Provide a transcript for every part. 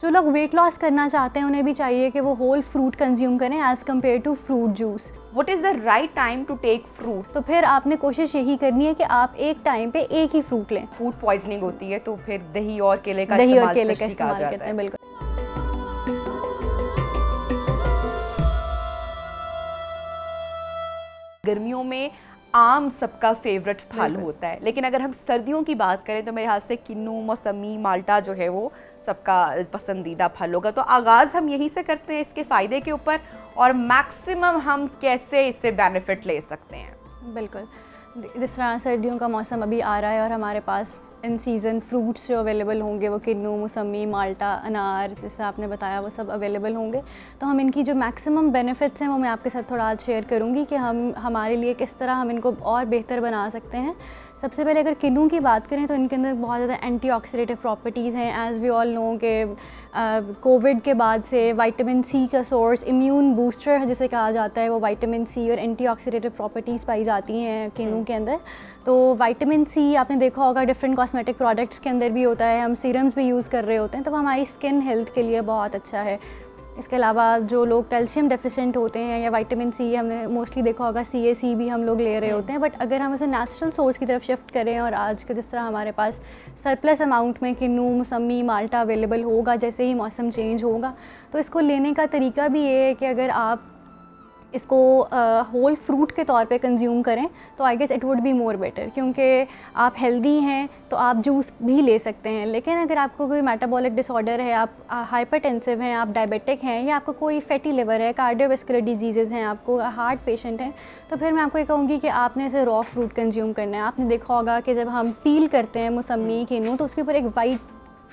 जो लोग weight loss करना चाहते हैं उन्हें भी चाहिए कि वो होल फ्रूट कंज्यूम करें as compare to fruit juice. What is the right time to take fruit? तो फिर आपने कोशिश यही करनी है कि आप एक टाइम पे एक ही फ्रूट लें। फूड पॉइजनिंग होती है तो फिर दही और केले का दही और इस्तेमाल केले का स्पेशली कहा इस्तेमाल जाता करते हैं, है। बिल्कुल। गर्मियों में आम सबका फेवरेट फल बिल्कुल। होता है, लेकिन अगर हम सर्दियों की बात करें तो मेरे ख्याल से किन्नू, मौसमी, माल्टा जो है वो सबका पसंदीदा फल होगा। तो आगाज़ हम यहीं से करते हैं इसके फ़ायदे के ऊपर और मैक्सिमम हम कैसे इससे बेनिफिट ले सकते हैं। बिल्कुल, जिस तरह सर्दियों का मौसम अभी आ रहा है और हमारे पास इन सीज़न फ्रूट्स जो अवेलेबल होंगे वो किन्नू, मौसमी, माल्टा, अनार जैसे आपने बताया वो सब अवेलेबल होंगे। तो हम इनकी जो मैक्सिमम बेनिफिट्स हैं वो मैं आपके साथ थोड़ा आज शेयर करूँगी कि हम हमारे लिए किस तरह हम इनको और बेहतर बना सकते हैं। सबसे पहले अगर किन्नू की बात करें तो इनके अंदर बहुत ज़्यादा एंटीऑक्सीडेटिव प्रॉपर्टीज़ हैं। एज़ वी ऑल नो कि कोविड के बाद से विटामिन सी का सोर्स, इम्यून बूस्टर जिसे कहा जाता है, वो विटामिन सी और एंटीऑक्सीडेटिव प्रॉपर्टीज़ पाई जाती हैं किन्नू के अंदर। तो विटामिन सी आपने देखा होगा डिफरेंट कॉस्मेटिक प्रोडक्ट्स के अंदर भी होता है, हम सीरम्स भी यूज़ कर रहे होते हैं, तो वो हमारी स्किन हेल्थ के लिए बहुत अच्छा है। इसके अलावा जो लोग कैल्शियम डेफिशिएंट होते हैं या विटामिन सी, हमने मोस्टली देखा होगा CAC भी हम लोग ले रहे होते हैं, बट अगर हम उसे नेचुरल सोर्स की तरफ शिफ्ट करें और आज के जिस तरह हमारे पास सरप्लस अमाउंट में किन्नू, मौसमी, माल्टा अवेलेबल होगा जैसे ही मौसम चेंज होगा, तो इसको लेने का तरीका भी ये है कि अगर आप इसको होल फ्रूट के तौर पे कंज्यूम करें तो I guess it would be more better, क्योंकि आप हेल्दी हैं तो आप जूस भी ले सकते हैं। लेकिन अगर आपको कोई मेटाबॉलिक डिसऑर्डर है, आप हाइपरटेंसिव हैं, आप डायबिटिक हैं, या आपको कोई फैटी लिवर है, कार्डियोवैस्कुलर डिजीज़ हैं, आपको हार्ट पेशेंट हैं, तो फिर मैं आपको ये कहूँगी कि आपने इसे रॉ फ्रूट कंज्यूम करना है। आपने देखा होगा कि जब हम पील करते हैं मौसमी, किन्नू, तो उसके ऊपर एक वाइट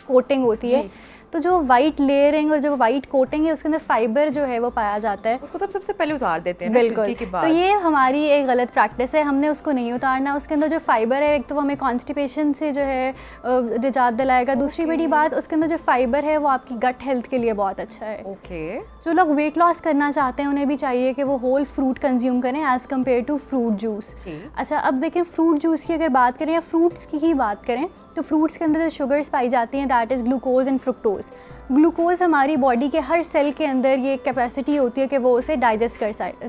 कोटिंग होती है, तो जो वाइट लेयरिंग और जो वाइट कोटिंग है उसके अंदर फाइबर जो है वो पाया जाता है, उसको तो सबसे पहले उतार देते हैं ना बिल्कुल। छिलके के बाद। तो ये हमारी एक गलत प्रैक्टिस है, हमने उसको नहीं उतारना। उसके अंदर जो फाइबर है, एक तो वो हमें कॉन्स्टिपेशन से जो है निजात दिलाएगा, दूसरी बड़ी बात उसके अंदर जो फाइबर है वो आपकी गट हेल्थ के लिए बहुत अच्छा है। ओके। जो लोग वेट लॉस करना चाहते हैं उन्हें भी चाहिए कि वो होल फ्रूट कंज्यूम करें as compare to fruit juice. अच्छा, अब देखें फ्रूट जूस की अगर बात करें या फ्रूट्स की ही बात करें तो फ्रूट्स के अंदर जो शुगर्स पाई जाती हैं that is glucose and fructose. Glucose हमारी बॉडी के हर सेल के अंदर ये कैपेसिटी होती है कि वो उसे डाइजेस्ट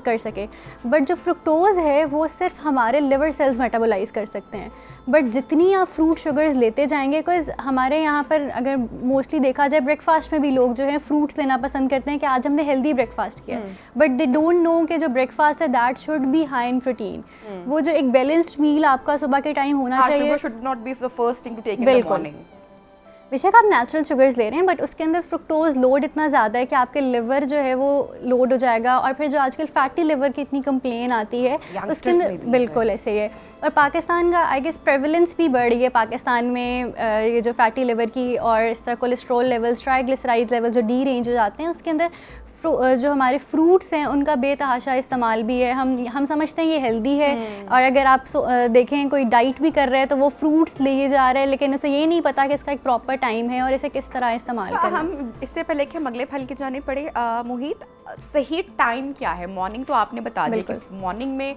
कर सके, बट जो फ्रुक्टोज़ है वो सिर्फ हमारे लिवर सेल्स मेटाबोलाइज कर सकते हैं। बट जितनी आप फ्रूट शुगर्स लेते जाएंगे, बिकॉज हमारे यहाँ पर अगर मोस्टली देखा जाए ब्रेकफास्ट में भी लोग जो है फ्रूट्स लेना पसंद करते हैं कि आज हमने हेल्दी ब्रेकफास्ट किया, बट दे डोंट नो कि जो ब्रेकफास्ट है that should be high in protein. वो जो एक बैलेंस्ड मील आपका सुबह के टाइम होना चाहिए, sugar should not be the first thing to take in the morning. बेशक आप नेचुरल शुगर्स ले रहे हैं, बट उसके अंदर फ्रुक्टोज लोड इतना ज़्यादा है कि आपके लिवर जो है वो लोड हो जाएगा, और फिर जो आजकल फैटी लिवर की इतनी कंप्लेन आती है उसके अंदर बिल्कुल ऐसे ही है। और पाकिस्तान का आई गेस प्रेवलेंस भी बढ़ रही है पाकिस्तान में, ये जो फैटी लिवर की और इस तरह कोलेस्ट्रॉल लेवल्स, ट्राइग्लिसराइड लेवल जो डी रेंज हो जाते हैं, उसके अंदर जो हमारे फ्रूट्स हैं उनका बेतहाशा इस्तेमाल भी है। हम समझते हैं ये हेल्दी है, और अगर आप देखें कोई डाइट भी कर रहे हैं तो वो फ्रूट्स लिए जा रहे हैं, लेकिन उसे ये नहीं पता कि इसका एक प्रॉपर टाइम है और इसे किस तरह इस्तेमाल करना। हम इससे पहले कि हम अगले फल की जाने पड़े, मोहित, सही टाइम क्या है? मॉर्निंग तो आपने बता दिया कि मॉर्निंग में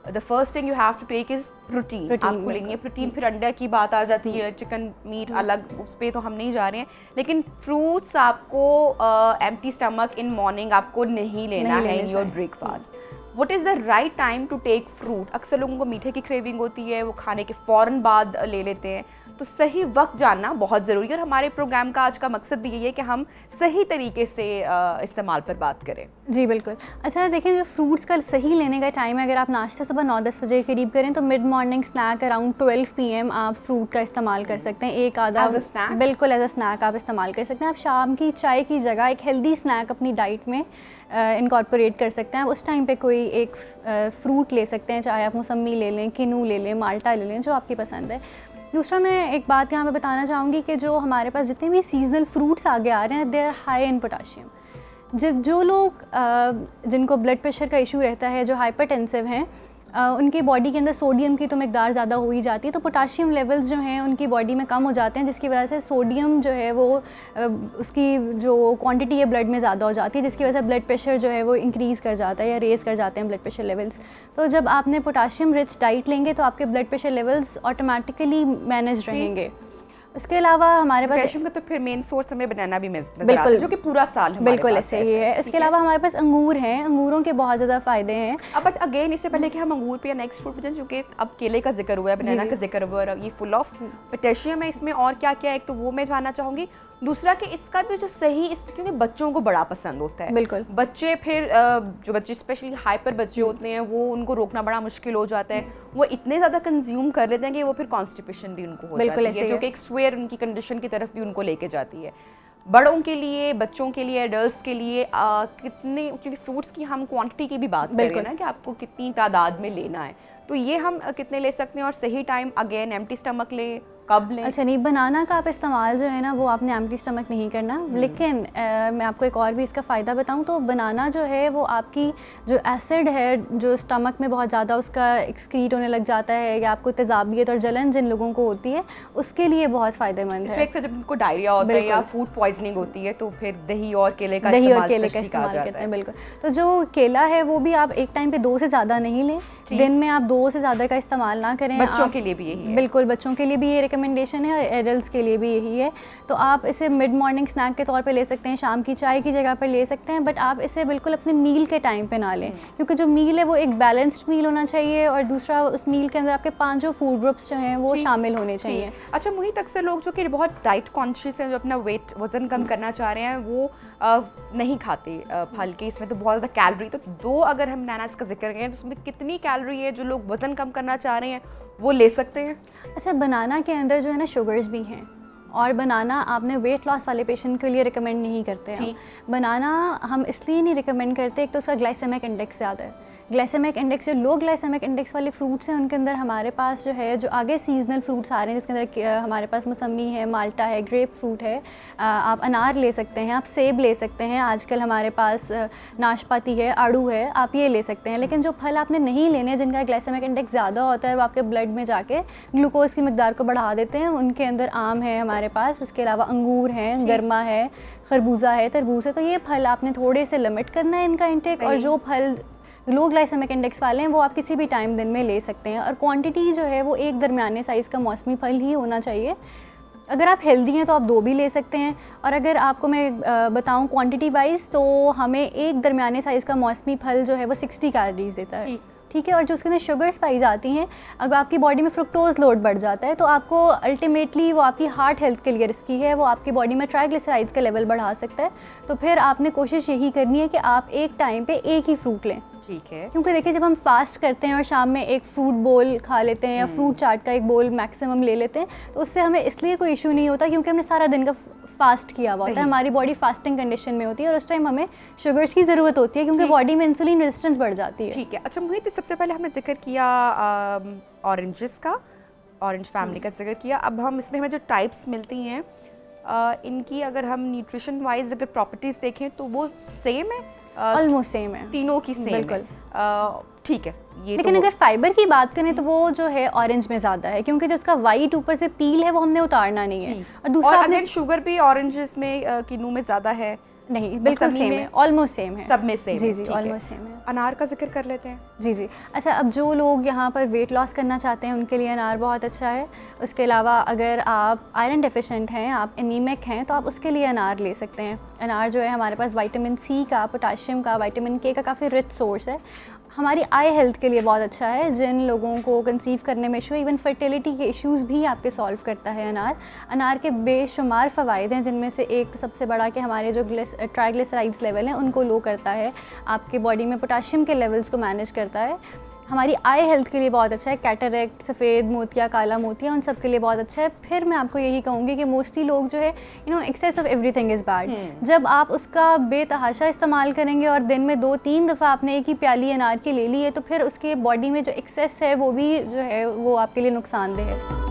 the first thing you have to take is protein. आपको लेंगे प्रोटीन, फिर अंडा की बात आ जाती है, चिकन मीट अलग, उस पर तो हम नहीं जा रहे हैं, लेकिन फ्रूट्स आपको एम्प्टी स्टमक इन मॉर्निंग आपको नहीं लेना है in your breakfast. What is the right time to take fruit? अक्सर लोगों को मीठे की क्रेविंग होती है, वो खाने के फ़ौरन बाद ले लेते हैं, तो सही वक्त जानना बहुत ज़रूरी है, और हमारे प्रोग्राम का आज का मकसद भी यही है कि हम सही तरीके से इस्तेमाल पर बात करें। जी बिल्कुल। अच्छा देखें, जो फ्रूट्स का सही लेने का टाइम है, अगर आप नाश्ता सुबह 9-10 बजे के करीब करें तो mid morning snack around 12 PM आप फ्रूट का इस्तेमाल कर सकते हैं, एक आधा बिल्कुल एज अ स्नैक आप इस्तेमाल कर सकते हैं। आप शाम की चाय की जगह एक हेल्दी स्नैक अपनी डाइट में इनकॉर्पोरेट कर सकते हैं। आप उस टाइम पे कोई एक फ्रूट ले सकते हैं, चाहे आप मौसमी ले लें, किन्नू ले लें, माल्टा ले लें, जो आपकी पसंद है। दूसरा मैं एक बात यहाँ पे बताना चाहूँगी कि जो हमारे पास जितने भी सीजनल फ्रूट्स आगे आ रहे हैं they are high in potassium. जो लोग जिनको ब्लड प्रेशर का इशू रहता है, जो हाइपरटेंसिव हैं, उनकी बॉडी के अंदर सोडियम की तो मकदार ज़्यादा हो ही जाती है, तो पोटाशियम लेवल्स जो हैं उनकी बॉडी में कम हो जाते हैं, जिसकी वजह से सोडियम जो है वो उसकी जो क्वांटिटी है ब्लड में ज़्यादा हो जाती है, जिसकी वजह से ब्लड प्रेशर जो है वो इंक्रीज़ कर जाता है या रेज़ कर जाते हैं ब्लड प्रेशर लेवल्स। तो जब आपने पोटाशियम रिच डाइट लेंगे तो आपके blood pressure levels automatically manage रहेंगे। उसके अलावा हमारे पास पोटेशियम का तो फिर मेन सोर्स हमें बनाना भी नजर आता है, जो कि पूरा साल हमारे बिल्कुल पास ऐसे ही है। इसके अलावा हमारे पास अंगूर हैं, अंगूरों के बहुत ज़्यादा फ़ायदे हैं। बट अगेन इससे पहले कि हम अंगूर पे या नेक्स्ट फ्रूट पे जाएं, चूँकि अब केले का जिक्र हुआ है, बनाना का जिक्र हुआ है, ये फुल ऑफ पोटेशियम है, इसमें और क्या क्या है, एक तो वो मैं जानना चाहूँगी। दूसरा कि इसका भी जो सही, क्योंकि बच्चों को बड़ा पसंद होता है, बिल्कुल बच्चे फिर जो बच्चे स्पेशली हाइपर बच्चे होते हैं, वो उनको रोकना बड़ा मुश्किल हो जाता है, वो इतने ज़्यादा कंज्यूम कर लेते हैं कि वो फिर कॉन्स्टिपेशन भी उनको हो जाती है, जो कि एक स्वेयर उनकी कंडीशन की तरफ भी उनको लेके जाती है। बड़ों के लिए, बच्चों के लिए, एडल्ट्स के लिए कितने, क्योंकि फ्रूट्स की हम क्वांटिटी की भी बात करें ना कि आपको कितनी तादाद में लेना है, तो ये हम कितने ले सकते हैं और सही टाइम अगेन एम्प्टी स्टमक लें, कब लें? अच्छा नहीं, बनाना का आप इस्तेमाल जो है ना वो आपने एम्प्टी स्टमक नहीं करना। लेकिन मैं आपको एक और भी इसका फ़ायदा बताऊं तो बनाना जो है वो आपकी जो एसिड है जो स्टमक में बहुत ज़्यादा उसका एक्सक्रीट होने लग जाता है, या आपको तेज़ाबियत और जलन जिन लोगों को होती है उसके लिए बहुत फ़ायदेमंद है। जब उनको डायरिया होता है या फूड पॉइजनिंग होती है तो फिर दही और केले का इस्तेमाल करते हैं। बिल्कुल, तो जो केला है वो भी आप एक टाइम पे 2 से ज़्यादा नहीं लें, दिन में आप 2 से ज़्यादा का इस्तेमाल ना करें। बच्चों के लिए भी यही है। बिल्कुल, बच्चों के लिए भी ये रिकमेंडेशन है और एडल्ट्स के लिए भी यही है। तो आप इसे मिड मॉर्निंग स्नैक के तौर पे ले सकते हैं, शाम की चाय की जगह पर ले सकते हैं, बट आप इसे बिल्कुल अपने मील के टाइम पे ना लें, क्योंकि जो मील है वो एक बैलेंस्ड मील होना चाहिए और दूसरा उस मील के अंदर आपके 5 फूड ग्रुप्स जो हैं वो शामिल होने चाहिए। अच्छा मोहित, अक्सर लोग जो कि बहुत डाइट कॉन्शियस हैं, जो अपना वज़न कम करना चाह रहे हैं, वो नहीं खाते फल के, इसमें तो बहुत ज़्यादा कैलोरी, तो 2 अगर हम बनानास का जिक्र करें तो उसमें कितनी कैलोरी है जो लोग वज़न कम करना चाह रहे हैं वो ले सकते हैं? अच्छा, बनाना के अंदर जो है ना शुगर्स भी हैं, और बनाना आपने वेट लॉस वाले पेशेंट के लिए रिकमेंड नहीं करते हैं। बनाना हम इसलिए नहीं रिकमेंड करते, एक तो उसका ग्लाइसेमिक इंडेक्स ज़्यादा है। ग्लाइसेमिक इंडेक्स, जो लो ग्लाइसेमिक इंडेक्स वाले फ्रूट्स हैं उनके अंदर हमारे पास जो है, जो आगे सीजनल फ्रूट्स आ रहे हैं जिसके अंदर हमारे पास मौसमी है, माल्टा है, ग्रेप फ्रूट है, आप अनार ले सकते हैं, आप सेब ले सकते हैं, आजकल हमारे पास नाशपाती है, आड़ू है, आप ये ले सकते हैं। लेकिन जो फल आपने नहीं लेने, जिनका ग्लाइसेमिक इंडेक्स ज़्यादा होता है, वो आपके ब्लड में जाके ग्लूकोज की मिकदार को बढ़ा देते हैं, उनके अंदर आम है हमारे पास, उसके अलावा अंगूर हैं, गरमा है, खरबूजा है, तरबूज है। तो ये फल आपने थोड़े से लिमिट करना है इनका इंटेक, और जो फल लो ग्लाइसेमिक इंडेक्स वाले हैं वो आप किसी भी टाइम दिन में ले सकते हैं। और क्वांटिटी जो है वो एक दरमियाने साइज़ का मौसमी फल ही होना चाहिए। अगर आप हेल्दी हैं तो आप 2 भी ले सकते हैं, और अगर आपको मैं बताऊं क्वांटिटी वाइज, तो हमें एक दरमियाने साइज़ का मौसमी फल जो है वो 60 कैलोरीज देता है, ठीक है। और जो उसके अंदर शुगर्स पाई जाती हैं, अगर आपकी बॉडी में फ्रुक्टोज लोड बढ़ जाता है तो आपको अल्टीमेटली वो आपकी हार्ट हेल्थ के लिए रिस्की है, वो आपकी बॉडी में ट्राइग्लिसराइड्स का लेवल बढ़ा सकता है। तो फिर आपने कोशिश यही करनी है कि आप एक टाइम पे एक ही फ्रूट लें, ठीक है। क्योंकि देखिए जब हम फास्ट करते हैं और शाम में एक फ्रूट बोल खा लेते हैं या फ्रूट चाट का एक बोल मैक्सिमम ले लेते हैं, तो उससे हमें इसलिए कोई इशू नहीं होता क्योंकि हमने सारा दिन का फास्ट किया हुआ होता है, हमारी बॉडी फास्टिंग कंडीशन में होती है, और उस टाइम हमें शुगर्स की ज़रूरत होती है क्योंकि बॉडी में इंसुलिन रेजिस्टेंस बढ़ जाती है। ठीक है। अच्छा मोहित, सबसे पहले हमने जिक्र किया ऑरेंजेस का, ऑरेंज फैमिली का जिक्र किया। अब हम इसमें हमें जो टाइप्स मिलती हैं इनकी अगर हम न्यूट्रिशन वाइज अगर प्रॉपर्टीज़ देखें तो वो सेम है, ऑलमोस्ट सेम है, तीनों की सेम बिल्कुल, ठीक है। ये लेकिन तो अगर फाइबर की बात करें तो वो जो है ऑरेंज में ज़्यादा है, क्योंकि जो उसका वाइट ऊपर से पील है वो हमने उतारना नहीं है। और दूसरा अगर शुगर भी ऑरेंजेस में किन्नू में ज़्यादा है नहीं, बिल्कुल सेम है, ऑलमोस्ट सेम है, सब में सेम जी जी, ऑलमोस्ट सेम है। अनार का जिक्र कर लेते हैं। जी जी। अच्छा, अब जो लोग यहाँ पर वेट लॉस करना चाहते हैं उनके लिए अनार बहुत अच्छा है। उसके अलावा अगर आप आयरन डेफिशिएंट हैं, आप एनीमिक हैं, तो आप उसके लिए अनार ले सकते हैं। अनार जो है हमारे पास विटामिन सी का, पोटाशियम का, विटामिन के का काफ़ी रिच सोर्स है। हमारी आई हेल्थ के लिए बहुत अच्छा है, जिन लोगों को कंसीव करने में इशू, इवन फर्टिलिटी के इश्यूज़ भी आपके सॉल्व करता है अनार। अनार के बेशुमार फ़वाइद हैं, जिनमें से एक तो सबसे बड़ा कि हमारे जो ट्राइग्लिसराइड्स लेवल हैं उनको लो करता है, आपके बॉडी में पोटाशियम के लेवल्स को मैनेज करता है, हमारी आई हेल्थ के लिए बहुत अच्छा है, कैटरेक्ट, सफ़ेद मोतिया, काला मोतिया, उन सब के लिए बहुत अच्छा है। फिर मैं आपको यही कहूँगी कि मोस्टली लोग जो है excess of everything is bad. जब आप उसका बेतहाशा इस्तेमाल करेंगे और दिन में 2-3 दफ़ा आपने एक ही प्याली अनार की ले ली है, तो फिर उसके बॉडी में जो एक्सेस है वो भी जो है वो आपके लिए नुकसानदेह है।